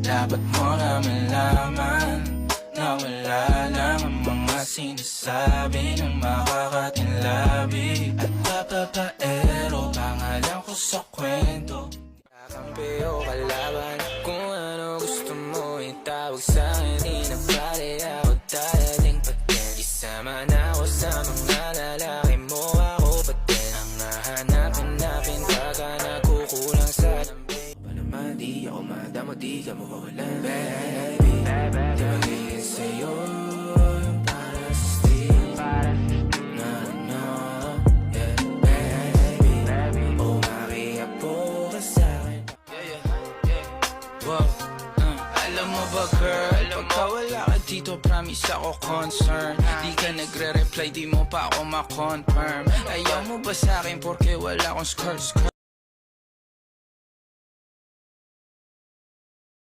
Dapat mo na malaman na wala lang ang mga sinasabi ng makakatinlabi. At papapaero, pangalan ko sa kwento. Kakampi o kalaban, kung ano gusto mo itawag sa'kin. Di na pare ako dadaling patin. Isama na ako sa mga lalaki mo, ako patin. Ang hahanapin pagka nagkukulang sa lambi. Panaman di ako madamo, di ka mawawalan. Baby, di magiging sa'yo yung para sa steam. No, yeah, baby. Oh, makiapo ka sa'kin. Wow. Alam mo ba girl, pagka wala ka dito, promise ako concern. Di ka nagre-reply, di mo pa ako ma-confirm. Ayaw mo ba sa'kin porque wala akong skirt.